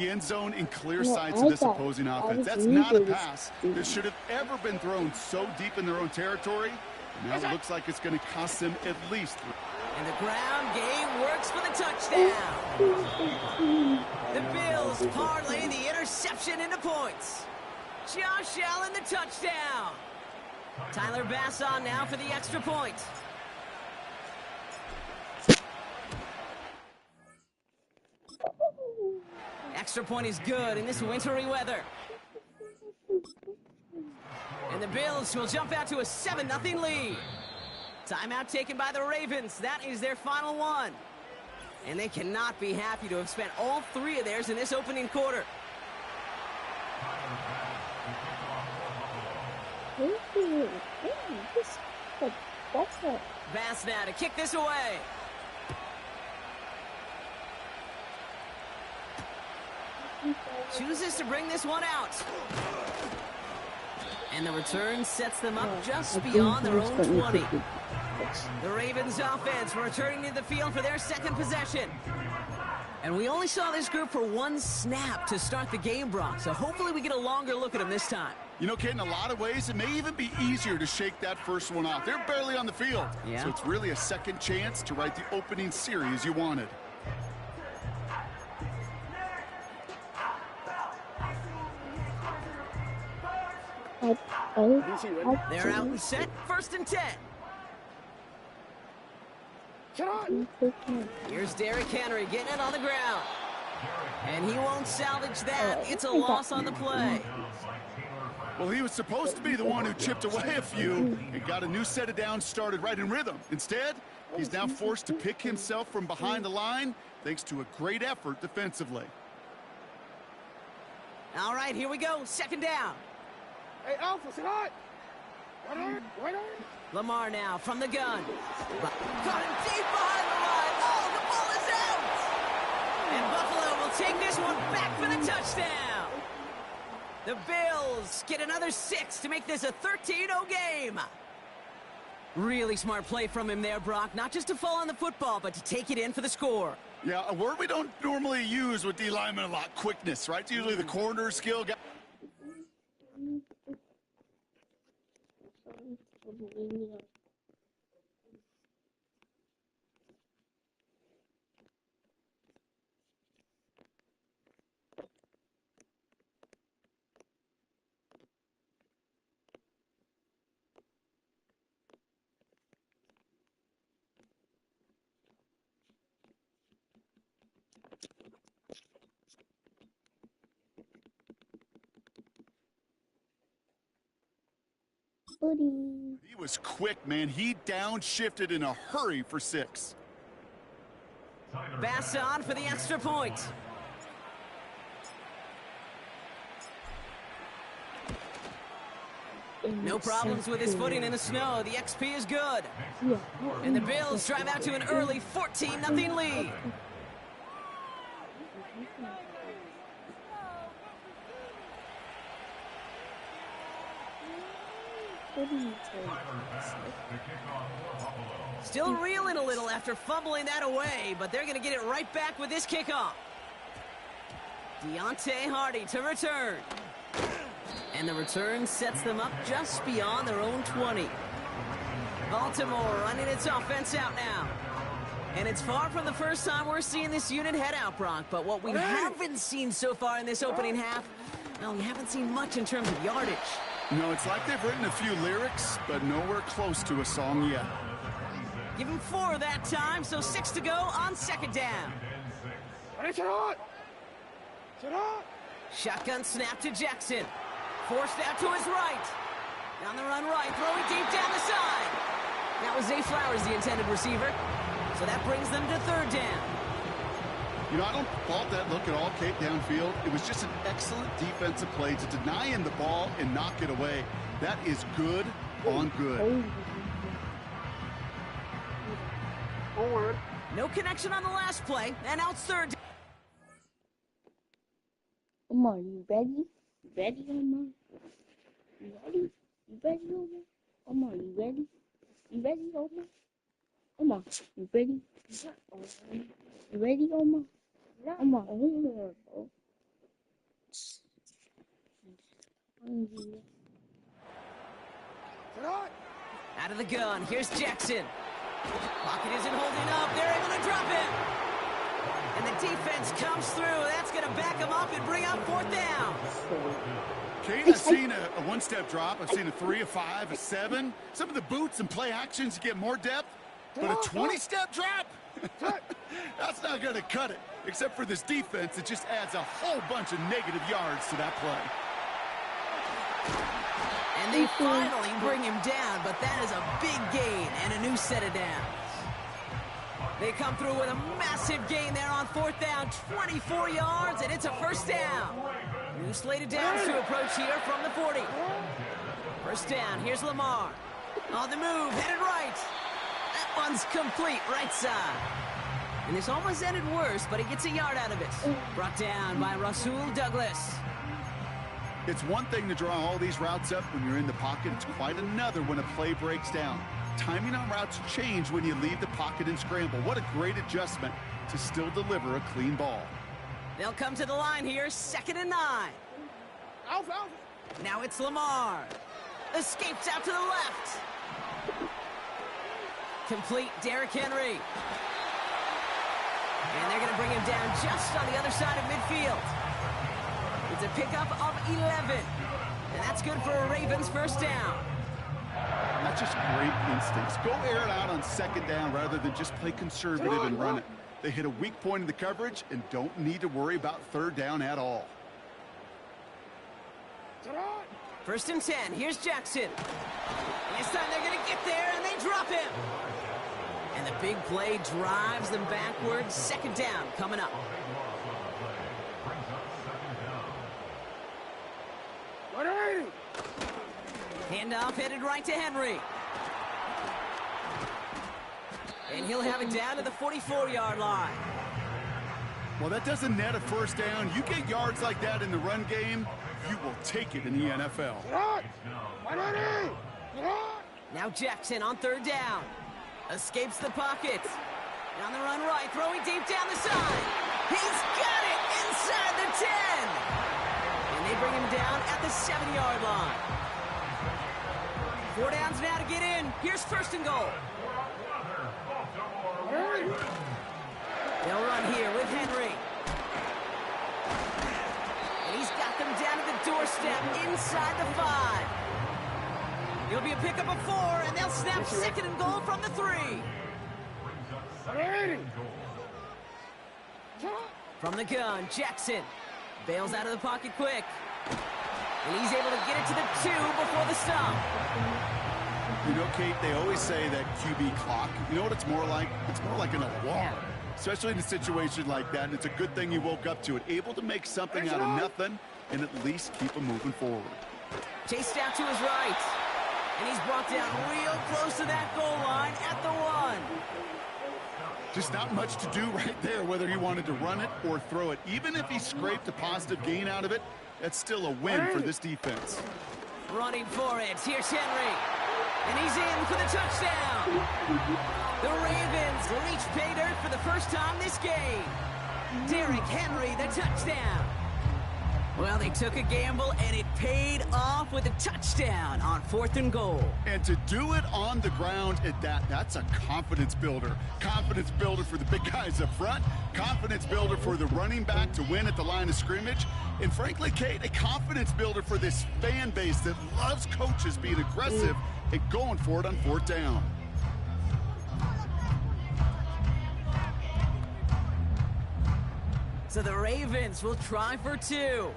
The end zone in clear sights of this opposing offense. That's not a pass that should have ever been thrown so deep in their own territory. Now it looks like it's going to cost them at least 3. And the ground game works for the touchdown. The Bills parlay the interception into points. Josh Allen the touchdown. Tyler Bass on now for the extra point. Extra point is good in this wintry weather. And the Bills will jump out to a 7-0 lead. Timeout taken by the Ravens. That is their final one. And they cannot be happy to have spent all 3 of theirs in this opening quarter. Bass now to kick this away. Chooses to bring this one out. And the return sets them up just beyond their own 20. The Ravens offense returning to the field for their second possession. And we only saw this group for 1 snap to start the game, Brock. So hopefully we get a longer look at them this time. You know, Kate, in a lot of ways, it may even be easier to shake that first one off. They're barely on the field. Yeah. So it's really a second chance to write the opening series you wanted. They're out and set. 1st and 10. Here's Derrick Henry getting it on the ground. And he won't salvage that. It's a loss on the play. Well, he was supposed to be the one who chipped away a few and got a new set of downs started right in rhythm. Instead, he's now forced to pick himself from behind the line thanks to a great effort defensively. All right, here we go. 2nd down. Hey, Alpha, sit hot. Right on. Lamar now from the gun. Caught him deep behind the line. Oh, the ball is out. And Buffalo will take this one back for the touchdown. The Bills get another 6 to make this a 13-0 game. Really smart play from him there, Brock. Not just to fall on the football, but to take it in for the score. Yeah, a word we don't normally use with D linemen a lot, quickness, right? It's usually the corner skill guy. He was quick, man. He downshifted in a hurry for 6. Bass on for the extra point. No problems with his footing in the snow. The XP is good. And the Bills drive out to an early 14-0 lead. Still reeling a little after fumbling that away, but they're going to get it right back with this kickoff. Deontay Hardy to return. And the return sets them up just beyond their own 20. Baltimore running its offense out now. And it's far from the first time we're seeing this unit head out, Brock. But what we haven't seen so far in this opening half, well, we haven't seen much in terms of yardage. No, it's like they've written a few lyrics, but nowhere close to a song yet. Give him 4 that time, so 6 to go on 2nd down. Shotgun snap to Jackson. Forced out to his right. Down the run right, throwing deep down the side. That was Zay Flowers, the intended receiver. So that brings them to 3rd down. You know, I don't fault that look at all, Kate, downfield. It was just an excellent defensive play to deny him the ball and knock it away. That is good on good. No connection on the last play, and now it's 3rd. Come on, you ready? You ready, Omar? You ready? You ready, Omar? Come on, you ready? You ready, Omar? Come on, you ready? You ready, Omar? Come on. Out of the gun, here's Jackson. Pocket isn't holding up, they're able to drop him. And the defense comes through, that's gonna back him up and bring up 4th down. Kate, I've seen a one-step drop, I've seen a 3, a 5, a 7. Some of the boots and play actions get more depth, but a 20-step drop? That's not gonna cut it. Except for this defense, it just adds a whole bunch of negative yards to that play. And they finally bring him down, but that is a big gain and a new set of downs. They come through with a massive gain there on 4th down, 24 yards, and it's a 1st down. New slated downs to approach here from the 40. 1st down, here's Lamar. On the move, headed right. That one's complete, right side. And this almost ended worse, but he gets a yard out of it. Brought down by Rasul Douglas. It's one thing to draw all these routes up when you're in the pocket. It's quite another when a play breaks down. Timing on routes change when you leave the pocket and scramble. What a great adjustment to still deliver a clean ball. They'll come to the line here, 2nd and 9. Alpha. Now it's Lamar. Escapes out to the left. Complete, Derrick Henry. And they're going to bring him down just on the other side of midfield. It's a pickup of 11. And that's good for a Ravens 1st down. That's just great instincts. Go air it out on 2nd down rather than just play conservative and run it. They hit a weak point in the coverage and don't need to worry about 3rd down at all. 1st and 10. Here's Jackson. This time they're going to get there, and they drop him. And the big play drives them backwards. 2nd down coming up. Handoff headed right to Henry. And he'll have it down to the 44-yard line. Well, that doesn't net a 1st down. You get yards like that in the run game, you will take it in the NFL. Now Jackson on 3rd down. Escapes the pocket. On the run right, throwing deep down the side. He's got it inside the 10. And they bring him down at the 7-yard line. 4 downs now to get in. Here's 1st and goal. They'll run here with Henry. And he's got them down at the doorstep inside the 5. It'll be a pickup of 4, and they'll snap 2nd and goal from the 3. From the gun, Jackson bails out of the pocket quick. And he's able to get it to the 2 before the stop. You know, Kate, they always say that QB clock. You know what it's more like? It's more like an alarm. Especially in a situation like that, and it's a good thing you woke up to it. Able to make something out of nothing and at least keep them moving forward. Chased out to his right. And he's brought down real close to that goal line at the 1. Just not much to do right there, whether he wanted to run it or throw it. Even if he scraped a positive gain out of it, that's still a win for this defense. Running for it. Here's Henry. And he's in for the touchdown. The Ravens reach pay dirt for the first time this game. Derrick Henry, the touchdown. Well, they took a gamble, and it paid off with a touchdown on 4th and goal. And to do it on the ground at that's a confidence builder. Confidence builder for the big guys up front. Confidence builder for the running back to win at the line of scrimmage. And frankly, Kate, a confidence builder for this fan base that loves coaches being aggressive and going for it on 4th down. So the Ravens will try for 2.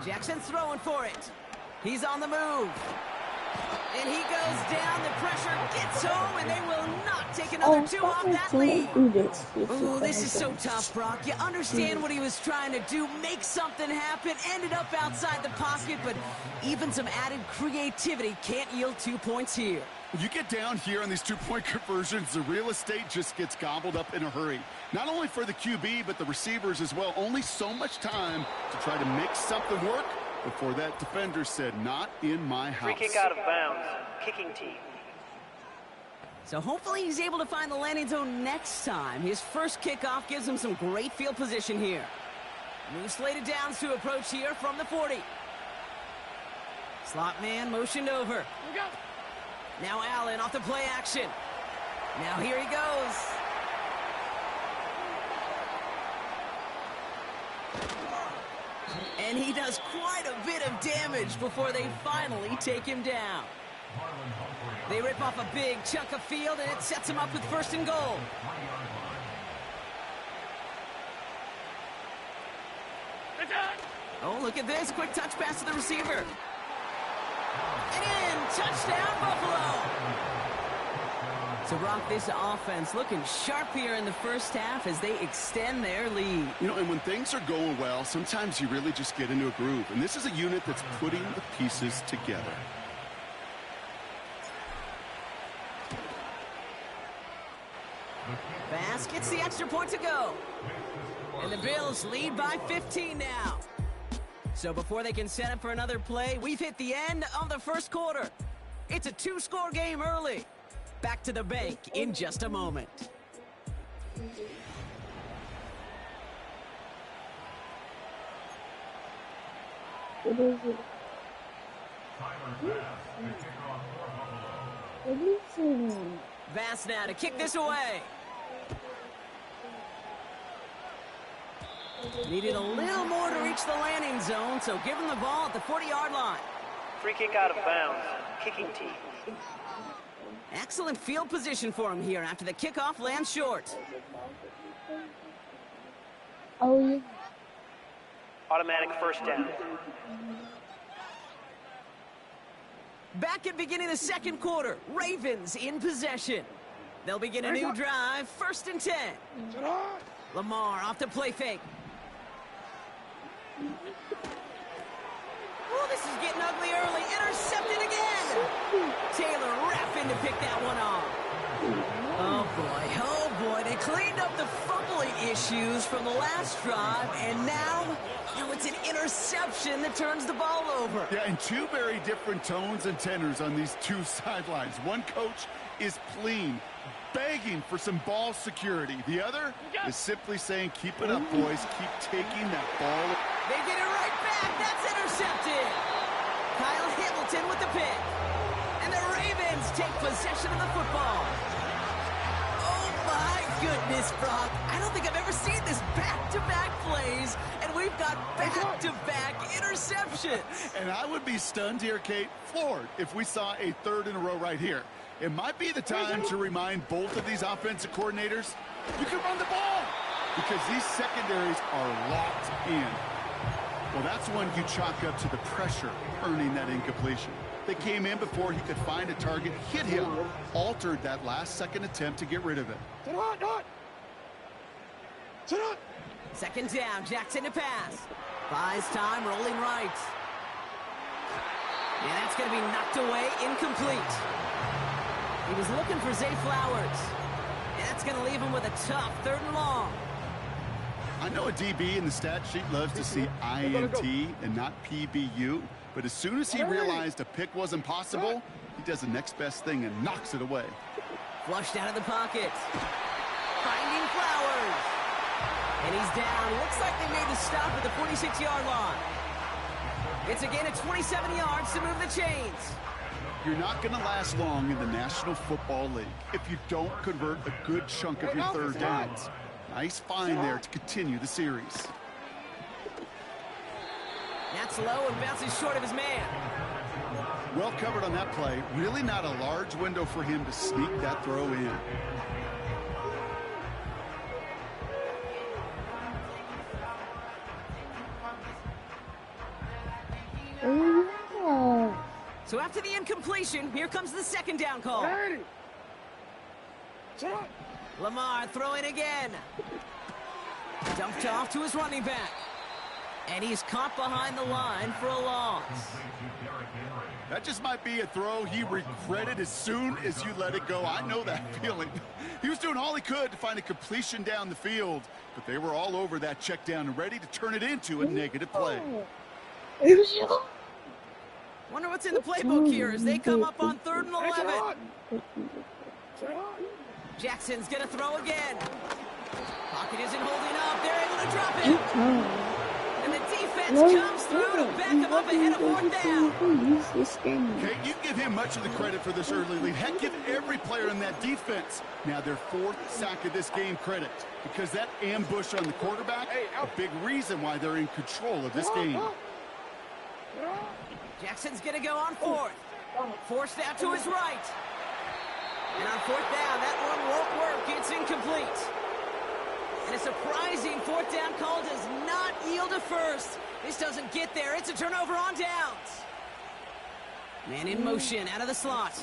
Jackson's throwing for it. He's on the move. And he goes down. The pressure gets home, and they will not take another 2 off that lead. Ooh, this is so tough, Brock. You understand what he was trying to do. Make something happen. Ended up outside the pocket, but even some added creativity can't yield 2 points here. You get down here on these 2-point conversions, the real estate just gets gobbled up in a hurry. Not only for the QB, but the receivers as well. Only so much time to try to make something work before that defender said, not in my house. Free kick out of bounds. Kicking team. So hopefully he's able to find the landing zone next time. His first kickoff gives him some great field position here. New slated downs to approach here from the 40. Slot man motioned over. Now Allen off the play action. Now here he goes. And he does quite a bit of damage before they finally take him down. They rip off a big chunk of field, and it sets him up with 1st and goal. Oh, look at this. Quick touch pass to the receiver. And in. Touchdown, Buffalo. So, Brock, this offense looking sharp here in the first half as they extend their lead. You know, and when things are going well, sometimes you really just get into a groove. And this is a unit that's putting the pieces together. Bass gets the extra point to go. And the Bills lead by 15 now. So before they can set up for another play, we've hit the end of the first quarter. It's a 2-score game early. Back to the bank in just a moment. What is it? What is it? Bass now to kick this away. Needed a little more to reach the landing zone, so give him the ball at the 40-yard line. Free kick out of bounds. Kicking team. Excellent field position for him here after the kickoff lands short. Oh, yeah. Automatic first down. Back at beginning of the second quarter, Ravens in possession. They'll begin a new drive, 1st and 10. Lamar off the play fake. Oh, this is getting ugly early. Intercepted again. Taylor rapping to pick that one off. Oh boy, they cleaned up the fumbling issues from the last drive, and now, it's an interception that turns the ball over. Yeah, and two very different tones and tenors on these two sidelines. One coach is pleading, begging for some ball security. The other is simply saying, keep it up, boys. Keep taking that ball. They get it right back. That's intercepted. Kyle Hamilton with the pick. And the Ravens take possession of the football. Oh, my goodness, Brock. I don't think I've ever seen this back-to-back plays, and we've got back-to-back interceptions. And I would be stunned here, Kate, floored, if we saw a 3rd in a row right here. It might be the time to remind both of these offensive coordinators, you can run the ball, because these secondaries are locked in. Well, that's when you chalk up to the pressure earning that incompletion. They came in before he could find a target, hit him, altered that last-second attempt to get rid of it. Second down, Jackson to pass. Buys time, rolling right. Yeah, that's going to be knocked away, incomplete. He was looking for Zay Flowers. And that's going to leave him with a tough 3rd and long. I know a DB in the stat sheet loves to see INT and not PBU, but as soon as he realized a pick wasn't possible, he does the next best thing and knocks it away. Flushed out of the pocket. Finding Flowers. And he's down. Looks like they made the stop at the 46-yard line. It's a gain of 27 yards to move the chains. You're not going to last long in the National Football League if you don't convert a good chunk of your 3rd downs. Nice find there to continue the series. That's low and bounces short of his man. Well covered on that play. Really not a large window for him to sneak that throw in. So after the incompletion, here comes the 2nd down call. Lamar throwing again. Dumped off to his running back. And he's caught behind the line for a loss. That just might be a throw he regretted as soon as you let it go. I know that feeling. He was doing all he could to find a completion down the field, but they were all over that check down and ready to turn it into a negative play. Wonder what's in the playbook here as they come up on 3rd and 11. Jackson's going to throw again. Pocket isn't holding up. They're able to drop it. defense comes through to back him up ahead of fourth down. Okay, you give him much of the credit for this early lead. Heck, give every player in that defense now their 4th sack of this game credit, because that ambush on the quarterback, a big reason why they're in control of this game. Jackson's going to go on 4th. Forced out to his right. And on 4th down, that one won't work. It's incomplete. And a surprising 4th down call does not yield a first. This doesn't get there. It's a turnover on downs. Man in motion out of the slot.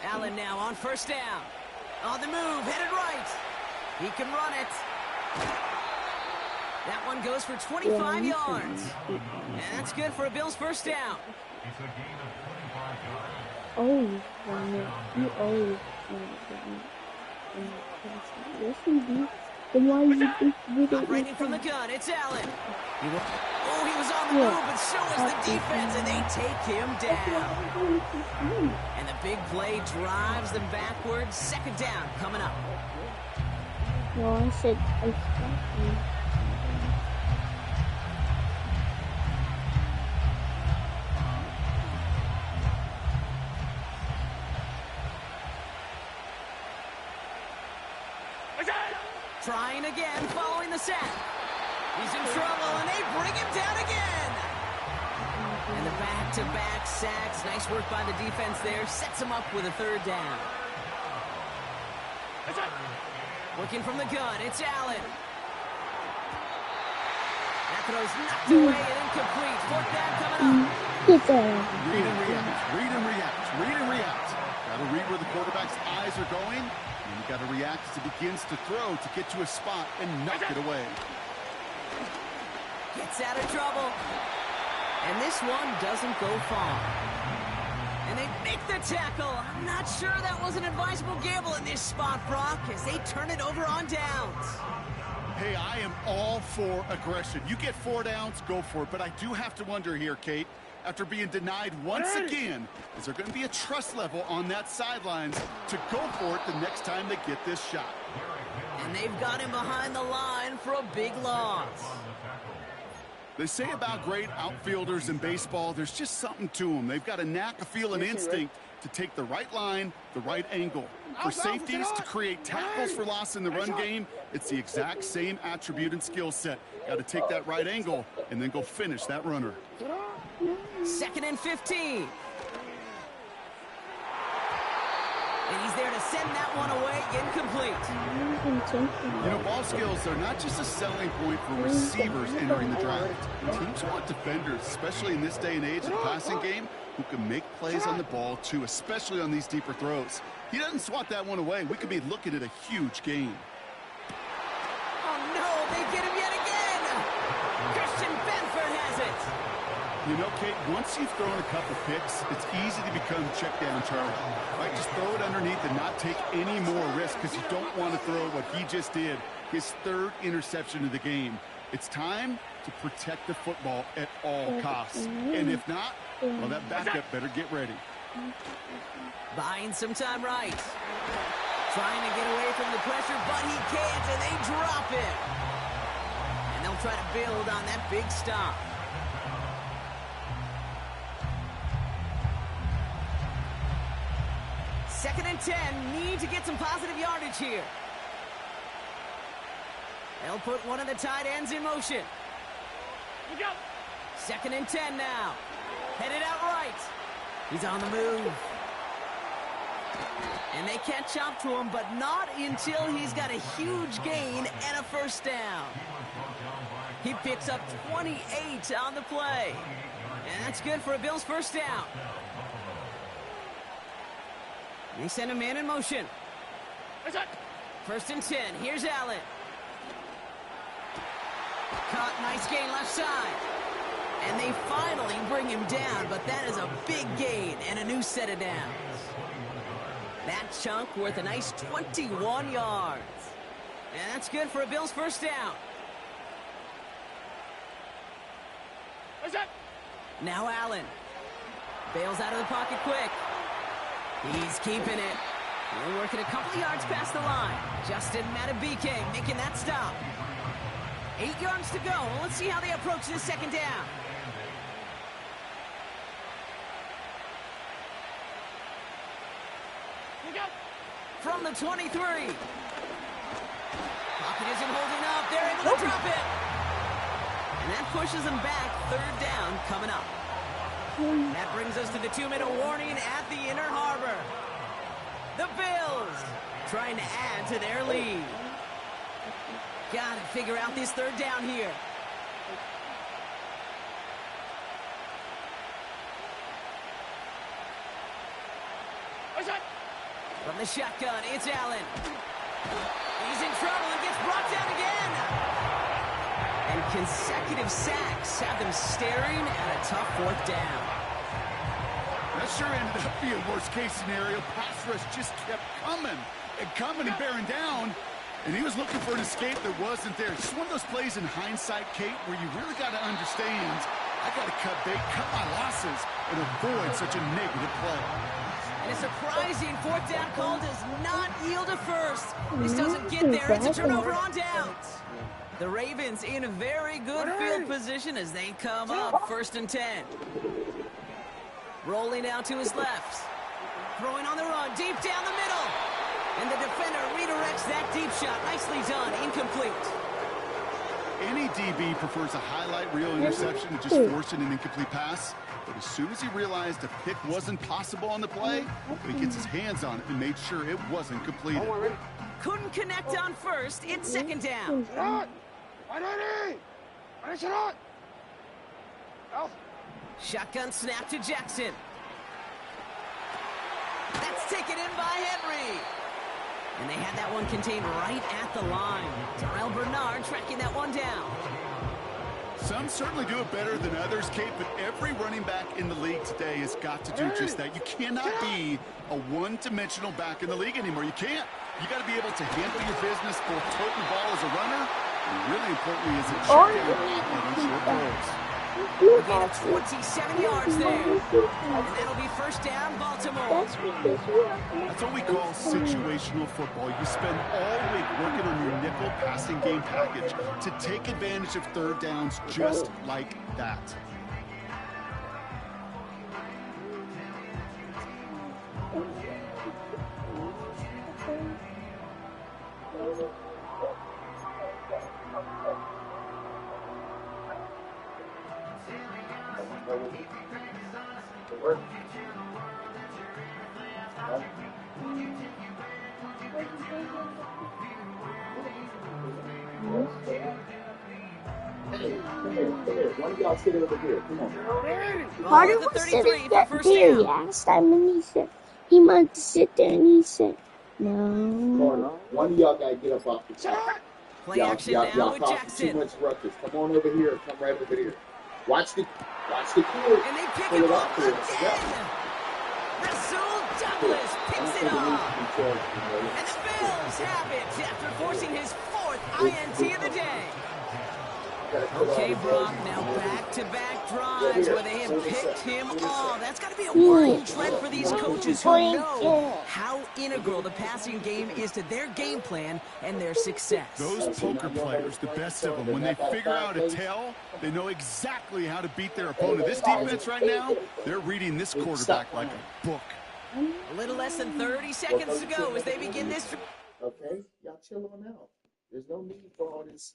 Allen now on 1st down. On the move, headed right. He can run it. That one goes for 25 yards. And that's good for a Bills 1st down. Oh, Operating from the gun, it's Allen. He was on the move, but so is the defense, and they take him down. And the big play drives them backwards. 2nd down coming up. No, I said Trying again, following the sack. He's in trouble, and they bring him down again. And the back-to-back sacks. Nice work by the defense there. Sets him up with a 3rd down. Working from the gun, it's Allen. That throw's knocked away and incomplete. 4th down coming up. Read and react, read and react, read and react. Got to read where the quarterback's eyes are going. And you got to react as he begins to throw to get to a spot and knock it away. Gets out of trouble. And this one doesn't go far. And they make the tackle. I'm not sure that was an advisable gamble in this spot, Brock, as they turn it over on downs. Hey, I am all for aggression. You get 4 downs, go for it. But I do have to wonder here, Kate, after being denied once again, is there going to be a trust level on that sidelines to go for it the next time they get this shot? And they've got him behind the line for a big loss. They say about great outfielders in baseball, there's just something to them. They've got a knack, a feel, an instinct to take the right line, the right angle. For safeties to create tackles for loss in the run game, it's the exact same attribute and skill set. Got to take that right angle and then go finish that runner. 2nd and 15. And he's there to send that one away, incomplete. You know, ball skills are not just a selling point for receivers entering the draft. Teams want defenders, especially in this day and age of the passing game, who can make plays on the ball too, especially on these deeper throws. He doesn't swat that one away. We could be looking at a huge game. Oh no, they get him yet again. Christian Benford has it. You know, Kate, once you've thrown a couple picks, it's easy to become check down Charlie. Right, just throw it underneath and not take any more risk, because you don't want to throw what he just did, his 3rd interception of the game. It's time to protect the football at all costs. And if not, well, that backup better get ready. Buying some time right. Trying to get away from the pressure, but he can't, and they drop it. And they'll try to build on that big stop. Second and 10, need to get some positive yardage here. They'll put one of the tight ends in motion. 2nd and 10 now. Headed out right. He's on the move. And they catch up to him, but not until he's got a huge gain and a 1st down. He picks up 28 on the play. And that's good for a Bills 1st down. They send a man in motion. 1st and 10. Here's Allen. Caught, nice gain left side. And they finally bring him down, but that is a big gain and a new set of downs. That chunk worth a nice 21 yards. And that's good for a Bills 1st down. Now Allen. Bails out of the pocket quick. He's keeping it. They're working a couple of yards past the line. Justin Matabike making that stop. 8 yards to go. Let's see how they approach this second down. From the 23. Pocket isn't holding up. They're able to drop it. And that pushes them back. Third down coming up. That brings us to the 2-minute warning at the Inner Harbor. The Bills trying to add to their lead. Gotta figure out this third down here. From the shotgun, it's Allen. He's in trouble and gets brought down again. And consecutive sacks have them staring at a tough fourth down. That sure ended up being worst-case scenario. Pass rush just kept coming and bearing down. And he was looking for an escape that wasn't there. Just one of those plays in hindsight, Kate, where you really got to understand, I got to cut bait, cut my losses, and avoid such a negative play. And a surprising fourth down call does not yield a first. This doesn't get there. It's a turnover on downs. The Ravens in a very good field position as they come up 1st and 10. Rolling out to his left. Throwing on the run, deep down the middle. And the defender redirects that deep shot. Nicely done, incomplete. Any DB prefers a highlight reel interception to just forcing an incomplete pass. But as soon as he realized a pick wasn't possible on the play, he gets his hands on it and made sure it wasn't completed. Couldn't connect on first. It's second down. Shotgun snap to Jackson. That's taken in by Henry. And they had that one contained right at the line. Terrell Bernard tracking that one down. Some certainly do it better than others, Kate, but every running back in the league today has got to do just that. You cannot be a one-dimensional back in the league anymore. You can't. You got to be able to handle your business, both toting the ball as a runner, and really importantly as a check down on short goals. A gain of 27 yards there. And that'll be first down, Baltimore. That's what we call situational football. You spend all week working on your nickel passing game package to take advantage of third downs just like that. One of y'all sit over here. Come on. Carter was sitting there last time, and he said he meant to sit there, and he said, no. One of y'all got to get up off the top. Play action now with Jackson. Too much ruckus. Come on over here. Come right over here. Watch the kid. And they pick him up again. Rasul Douglas picks it up. And the Bills have it after forcing his 4th INT of the day. Okay, Brock, now back-to-back drives where they have picked him off. That's got to be a worrying trend for these coaches who know how integral the passing game is to their game plan and their success. Those poker players, the best of them, when they figure out a tell, they know exactly how to beat their opponent. This defense right now, they're reading this quarterback like a book. A little less than 30 seconds to go as they begin this. Okay, y'all chill on out. There's no need for all this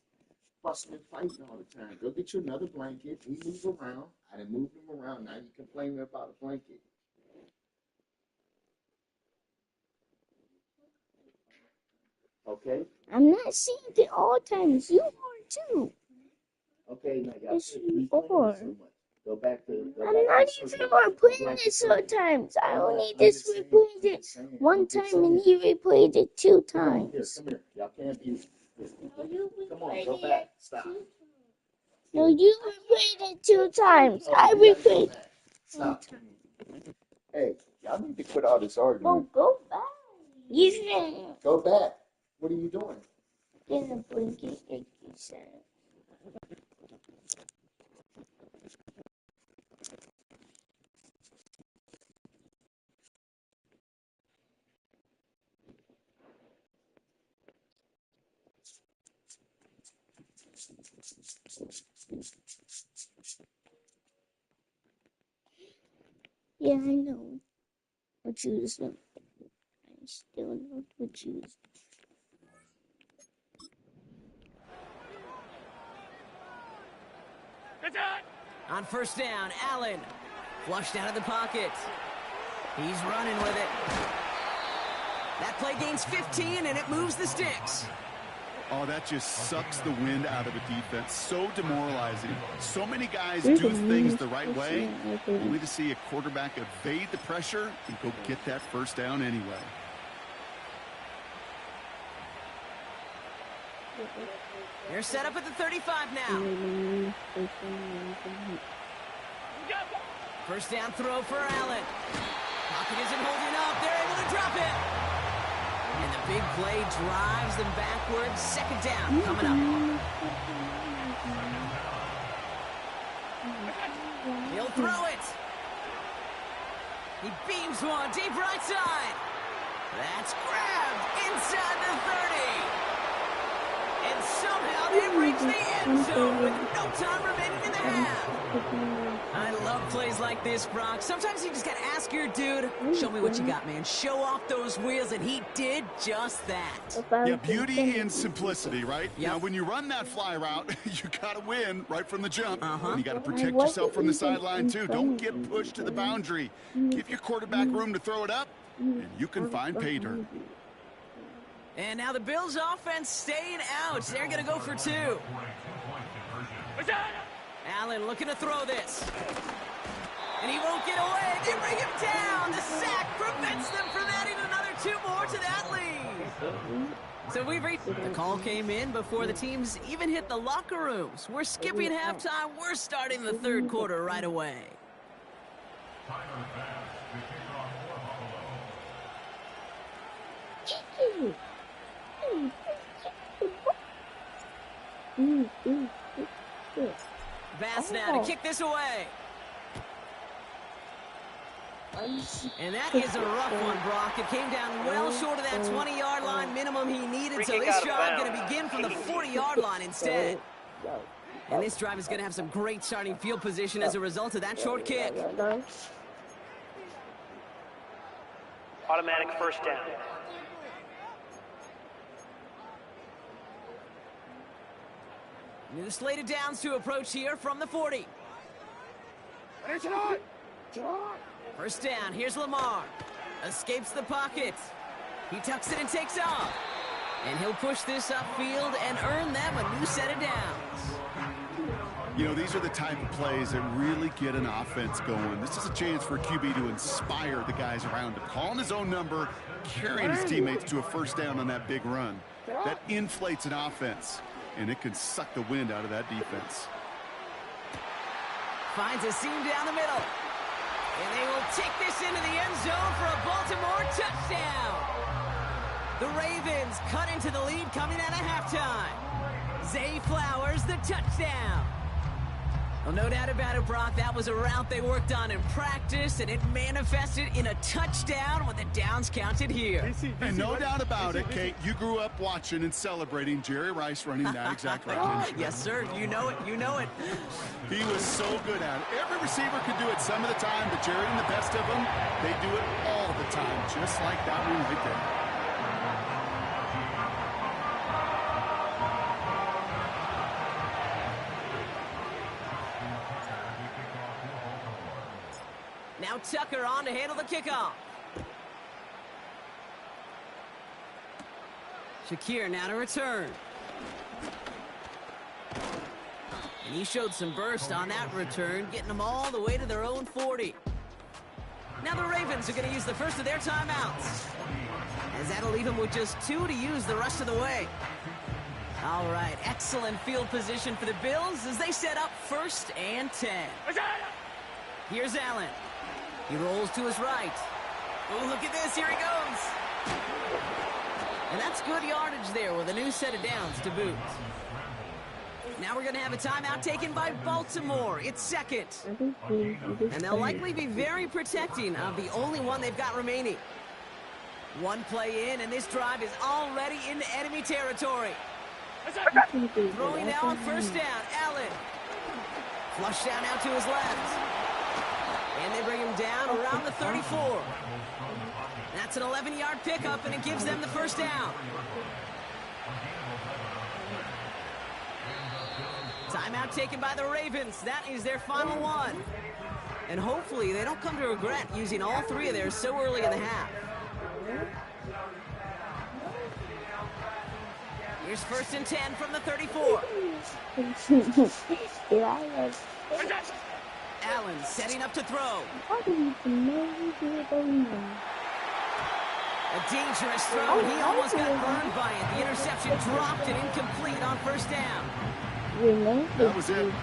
fussing and fighting all the time. Go get you another blanket. We move around. I done moved them around. Now you complaining about a blanket. Okay? I'm not seeing it all times. You are too. Okay, now y'all Yes, quit you replaying are. it so much. Go back to. I'm not even replaying it sometimes. I only just replayed it one time, and he replayed it 2 times. Come here. Y'all can't be. No, you Come on, replayed go it. back. Stop. No, you replayed it 2 times. I replayed it. Stop. Hey, y'all need to quit all this arguing. Go back. You said Go back. What are you doing? get a blanket, like you said. know what you was doing. I still know what you was On first down, Allen. Flushed out of the pocket. He's running with it. That play gains 15, and it moves the sticks. Oh, that just sucks the wind out of a defense. So demoralizing. So many guys do things the right way, only to see a quarterback evade the pressure and go get that first down anyway. They're set up at the 35 now. First down throw for Allen. Pocket isn't holding up. They're able to drop it. And the big play drives them backwards. Second down coming up. He'll throw it. He beams one deep right side. That's grabbed inside the 30. And somehow they reach the end zone with no time remaining in the half. I love plays like this, Brock. Sometimes you just got to ask your dude, show me what you got, man. Show off those wheels, and he did just that. Yeah, beauty and simplicity, right? Yep. Now, when you run that fly route, you got to win right from the jump. And you got to protect yourself from the sideline, too. Don't get pushed to the boundary. Give your quarterback room to throw it up, and you can find pay dirt. And now the Bills' offense staying out. They're going to go for two. Allen looking to throw this. And he won't get away. They bring him down. The sack prevents them from adding another two more to that lead. So we've reached. The call came in before the teams even hit the locker rooms. We're skipping halftime. We're starting the third quarter right away. Bass now to kick this away. And that is a rough one, Brock. It came down well short of that 20-yard line minimum he needed, so this drive going to begin from the 40-yard line instead. And this drive is going to have some great starting field position as a result of that short kick. Automatic first down. New slated downs to approach here from the 40. First down, here's Lamar. Escapes the pocket. He tucks it and takes off. And he'll push this upfield and earn them a new set of downs. You know, these are the type of plays that really get an offense going. This is a chance for a QB to inspire the guys around him. Calling his own number, carrying his teammates to a first down on that big run. That inflates an offense, and it can suck the wind out of that defense. Finds a seam down the middle. And they will take this into the end zone for a Baltimore touchdown. The Ravens cut into the lead coming out of halftime. Zay Flowers, the touchdown. Well, no doubt about it, Brock. That was a route they worked on in practice, and it manifested in a touchdown with the downs counted here. And no doubt about it, Kate, you grew up watching and celebrating Jerry Rice running that exact route. Yes, sir. You know it. You know it. He was so good at it. Every receiver could do it some of the time, but Jerry and the best of them, they do it all the time, just like that one right there. Now Tucker on to handle the kickoff. Shakir now to return. And he showed some burst on that return, getting them all the way to their own 40. Now the Ravens are going to use the first of their timeouts, as that'll leave them with just 2 to use the rest of the way. All right, excellent field position for the Bills as they set up 1st and 10. Here's Allen. He rolls to his right. Oh, look at this. Here he goes. And that's good yardage there with a new set of downs to boot. Now we're going to have a timeout taken by Baltimore. It's second. And they'll likely be very protecting of the only one they've got remaining. One play in, and this drive is already into enemy territory. Throwing now on first down. Allen. Flush down now to his left. And they bring him down around the 34. That's an 11-yard pickup, and it gives them the first down. Timeout taken by the Ravens. That is their final one. And hopefully they don't come to regret using all three of theirs so early in the half. Here's 1st and 10 from the 34. Allen setting up to throw. A dangerous throw, and he almost got burned by it. The interception dropped and incomplete on 1st down. That was it.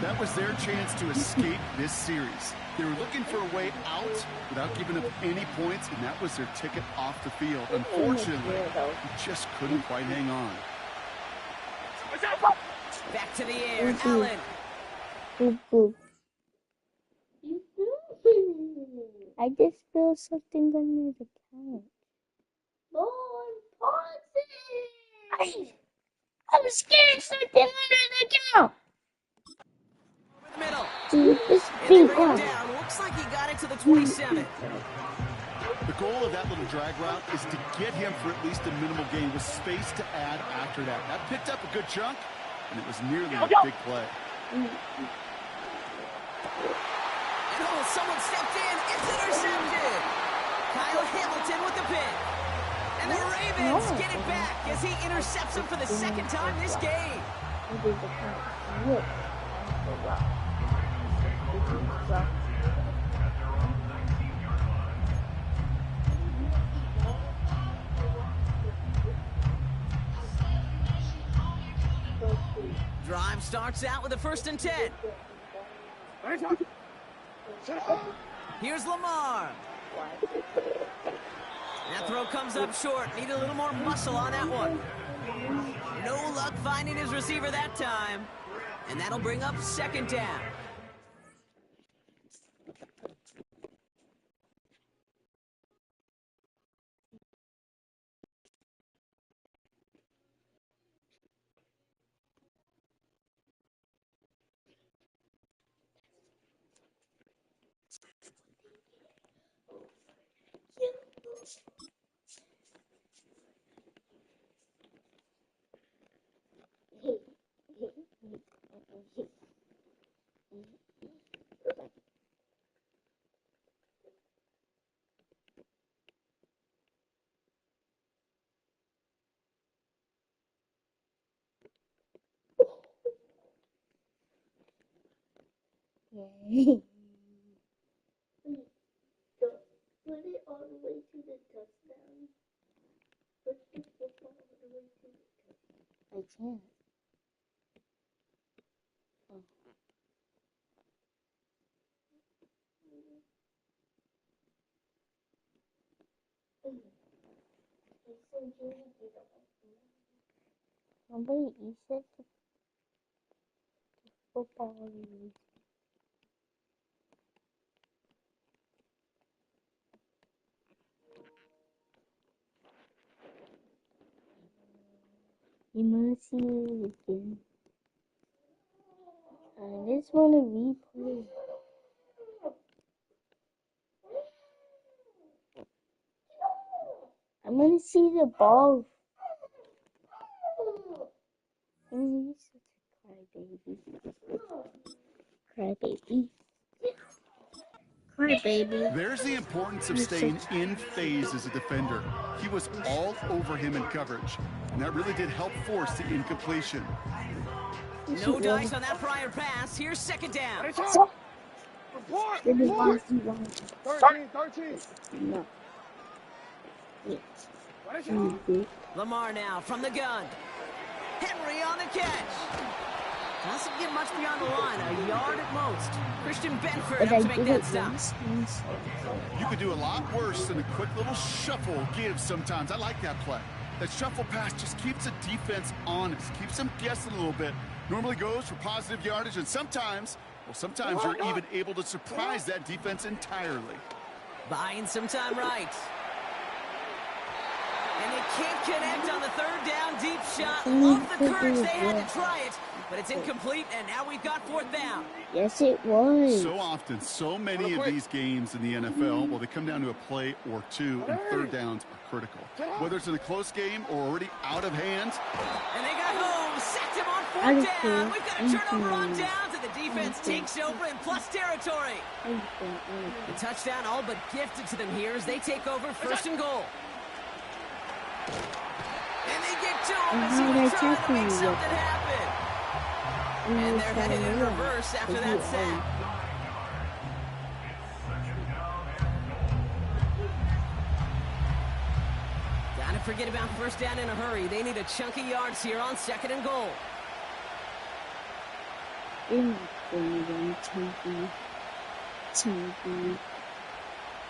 That was their chance to escape this series. They were looking for a way out without giving up any points, and that was their ticket off the field. Unfortunately, he just couldn't quite hang on. Back to the air, Allen. I just feel something under the couch. Lord, pause it! I'm scared something under the couch. Over the middle. This And they big bring him one. down. Looks like he got it to the 27. The goal of that little drag route is to get him for at least a minimal gain with space to add after that. That picked up a good chunk, and it was nearly a big play. And oh, someone stepped in. It's intercepted. Kyle Hamilton with the pick. And the Ravens get it back as he intercepts him for the second time this game. Drive starts out with a 1st and 10. Here's Lamar. That throw comes up short. Need a little more muscle on that one. No luck finding his receiver that time. And that'll bring up 2nd down. Put it all the way to the touchdown. Put the football all the way to the touchdown. I can't. Oh. Nobody eats it. The football all the way. You must see it again. I just want to replay. I want to see the ball. You're such a crybaby. Crybaby. There's the importance of staying in phase as a defender. He was all over him in coverage, and that really did help force the incompletion. No dice on that prior pass. Here's 2nd down. Report! 13. No. Yes. Lamar now from the gun. Henry on the catch. Doesn't get much beyond the line, a yard at most. Christian Benford up to make that stop. You could do a lot worse than a quick little shuffle give sometimes. I like that play. That shuffle pass just keeps the defense honest, keeps them guessing a little bit. Normally goes for positive yardage, and sometimes you're even able to surprise that defense entirely. Buying some time right. And they can't connect on the third down deep shot. Love the courage they had to try it, but it's incomplete, and now we've got fourth down. Yes, it was. So often, so many of these games in the NFL, well, they come down to a play or two, and third downs are critical. Whether it's in a close game or already out of hand. And they got home, sacked him on fourth down. We've got a turnover on downs, and the defense takes over in plus territory. The touchdown all but gifted to them here as they take over first and goal. And they get to him as he was trying to make something happen. And they're headed in reverse after that sack. Gotta forget about first down in a hurry. They need a chunk of yards here on second and goal. Chunky.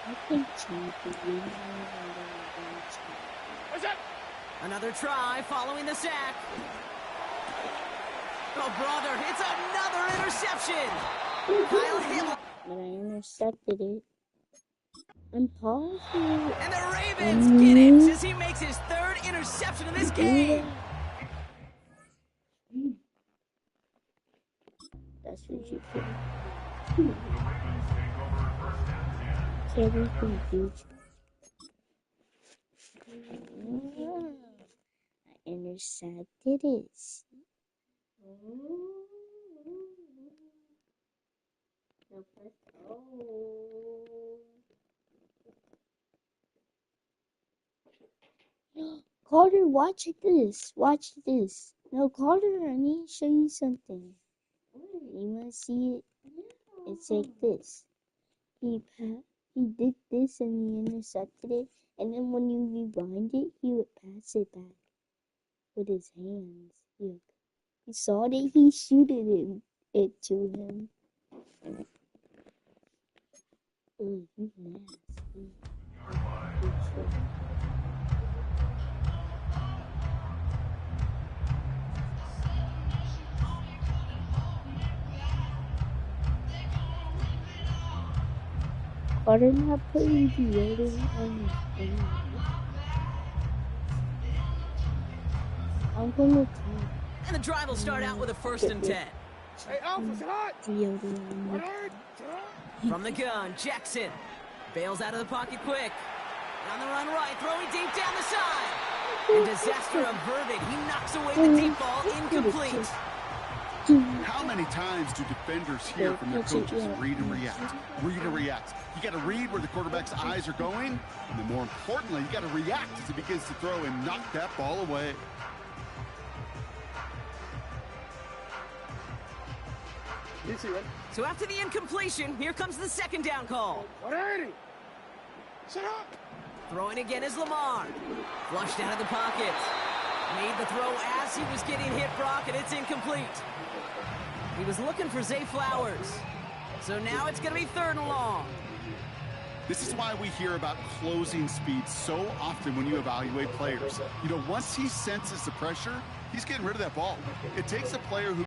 I think Chunky. Another try following the sack. Oh, brother, it's another interception. Kyle Hill. But I intercepted it. I'm pausing. And the Ravens get it as he makes his third interception in this game. That's what you do. Everything good. I intercepted it. Carter, watch this. Watch this. No, Carter, I need to show you something. You want to see it? It's like this. He did this and he intercepted it, and then when you rewind it, he would pass it back with his hands. Look. He saw that he shooted it to him. Oh, you nasty. Carter not putting deodorant on his face. I'm gonna tell. And the drive will start out with a 1st and 10. Hey, Alpha, it's hot. Deodorant on his Alert. From the gun, Jackson bails out of the pocket quick. On the run right, throwing deep down the side. And disaster averted. He knocks away the deep ball, incomplete. How many times do defenders hear from their coaches, read and react, read and react? You got to read where the quarterback's eyes are going, and then more importantly, you got to react as he begins to throw and knock that ball away. So after the incompletion, here comes the second down call. 180. Set up. Throwing again is Lamar. Flushed out of the pocket. Made the throw as he was getting hit, Brock, and it's incomplete. He was looking for Zay Flowers. So now it's going to be 3rd and long. This is why we hear about closing speed so often when you evaluate players. You know, once he senses the pressure, he's getting rid of that ball. It takes a player who